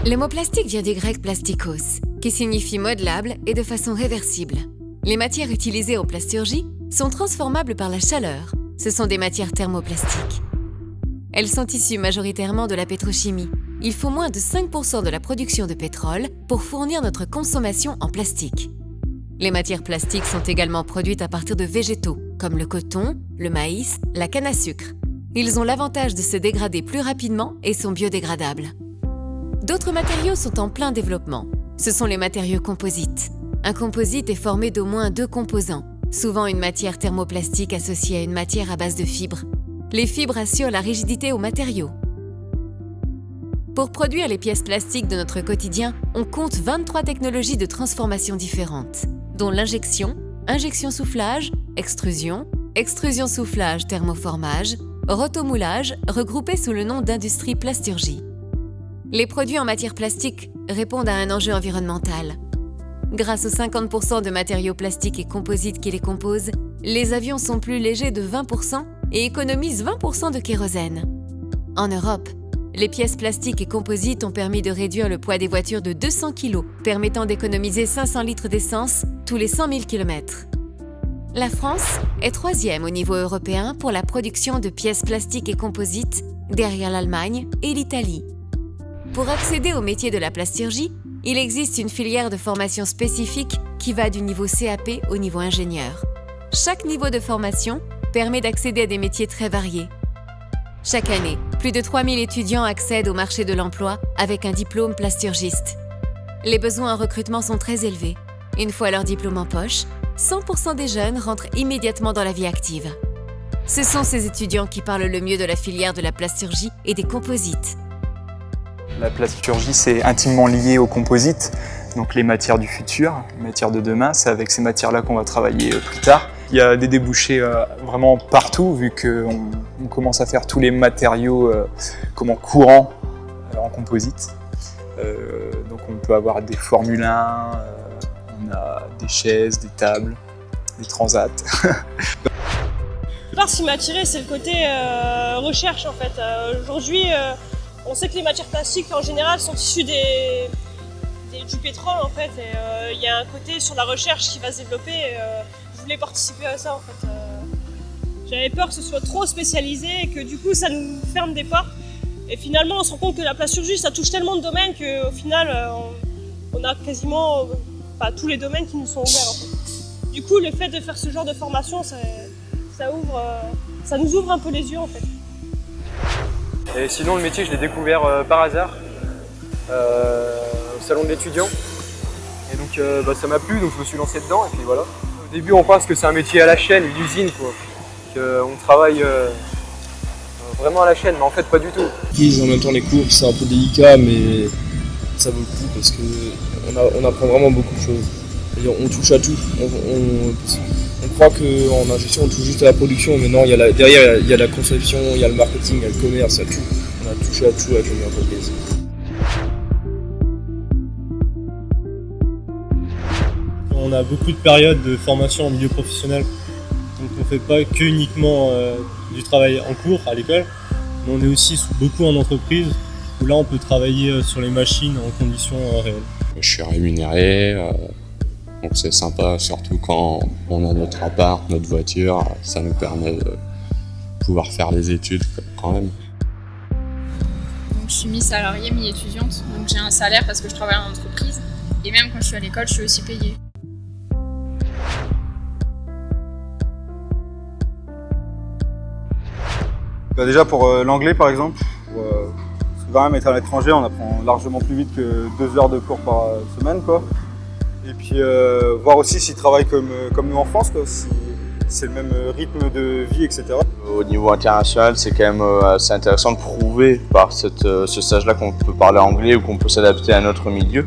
Le mot plastique vient du grec plastikos, qui signifie modelable et de façon réversible. Les matières utilisées en plasturgie sont transformables par la chaleur. Ce sont des matières thermoplastiques. Elles sont issues majoritairement de la pétrochimie. Il faut moins de 5% de la production de pétrole pour fournir notre consommation en plastique. Les matières plastiques sont également produites à partir de végétaux, comme le coton, le maïs, la canne à sucre. Ils ont l'avantage de se dégrader plus rapidement et sont biodégradables. D'autres matériaux sont en plein développement. Ce sont les matériaux composites. Un composite est formé d'au moins 2 composants, souvent une matière thermoplastique associée à une matière à base de fibres. Les fibres assurent la rigidité aux matériaux. Pour produire les pièces plastiques de notre quotidien, on compte 23 technologies de transformation différentes, dont l'injection, injection-soufflage, extrusion, extrusion-soufflage thermoformage, rotomoulage, regroupés sous le nom d'industrie plasturgie. Les produits en matière plastique répondent à un enjeu environnemental. Grâce aux 50% de matériaux plastiques et composites qui les composent, les avions sont plus légers de 20% et économisent 20% de kérosène. En Europe, les pièces plastiques et composites ont permis de réduire le poids des voitures de 200 kg, permettant d'économiser 500 litres d'essence tous les 100 000 km. La France est 3e au niveau européen pour la production de pièces plastiques et composites, derrière l'Allemagne et l'Italie. Pour accéder au métier de la plasturgie, il existe une filière de formation spécifique qui va du niveau CAP au niveau ingénieur. Chaque niveau de formation permet d'accéder à des métiers très variés. Chaque année, plus de 3000 étudiants accèdent au marché de l'emploi avec un diplôme plasturgiste. Les besoins en recrutement sont très élevés. Une fois leur diplôme en poche, 100% des jeunes rentrent immédiatement dans la vie active. Ce sont ces étudiants qui parlent le mieux de la filière de la plasturgie et des composites. La plasturgie, c'est intimement lié aux composites, donc les matières du futur, les matières de demain. C'est avec ces matières-là qu'on va travailler plus tard. Il y a des débouchés vraiment partout, vu qu'on commence à faire tous les matériaux courants en composite. Donc on peut avoir des Formule 1, on a des chaises, des tables, des transats. Ce qui m'a attiré, c'est le côté recherche en fait. Aujourd'hui, on sait que les matières plastiques en général sont issues du pétrole en fait. Et il y a un côté sur la recherche qui va se développer. Je voulais participer à ça en fait. J'avais peur que ce soit trop spécialisé et que du coup ça nous ferme des portes. Et finalement, on se rend compte que la plasturgie, ça touche tellement de domaines qu'au final, on a quasiment tous les domaines qui nous sont ouverts en fait. Du coup, le fait de faire ce genre de formation, ça nous ouvre un peu les yeux en fait. Et sinon, le métier, je l'ai découvert par hasard au salon de l'étudiant. Et donc, ça m'a plu, donc je me suis lancé dedans. Et puis voilà. Au début, on pense que c'est un métier à la chaîne, une usine, quoi. Qu'on travaille vraiment à la chaîne, mais en fait, pas du tout. En même temps, les cours, c'est un peu délicat, mais ça vaut le coup parce qu'on apprend vraiment beaucoup de choses. C'est-à-dire, on touche à tout. On croit qu'en injection, on touche juste à la production, mais non, derrière, il y a la conception, il y a le marketing, il y a le commerce, il y a tout. On a touché à tout avec une entreprise. On a beaucoup de périodes de formation en milieu professionnel, donc on ne fait pas que uniquement du travail en cours à l'école, mais on est aussi beaucoup en entreprise, où là on peut travailler sur les machines en conditions réelles. Je suis rémunéré. Donc c'est sympa, surtout quand on a notre appart, notre voiture, ça nous permet de pouvoir faire les études quand même. Donc, je suis mi-salariée, mi-étudiante, donc j'ai un salaire parce que je travaille en entreprise. Et même quand je suis à l'école, je suis aussi payée. Déjà pour l'anglais par exemple, pour quand même être à l'étranger, on apprend largement plus vite que 2 heures de cours par semaine, quoi. Et puis voir aussi s'ils travaillent comme nous en France, quoi, si c'est le même rythme de vie, etc. Au niveau international, c'est quand même assez intéressant de prouver par ce stage-là qu'on peut parler anglais ou qu'on peut s'adapter à notre milieu.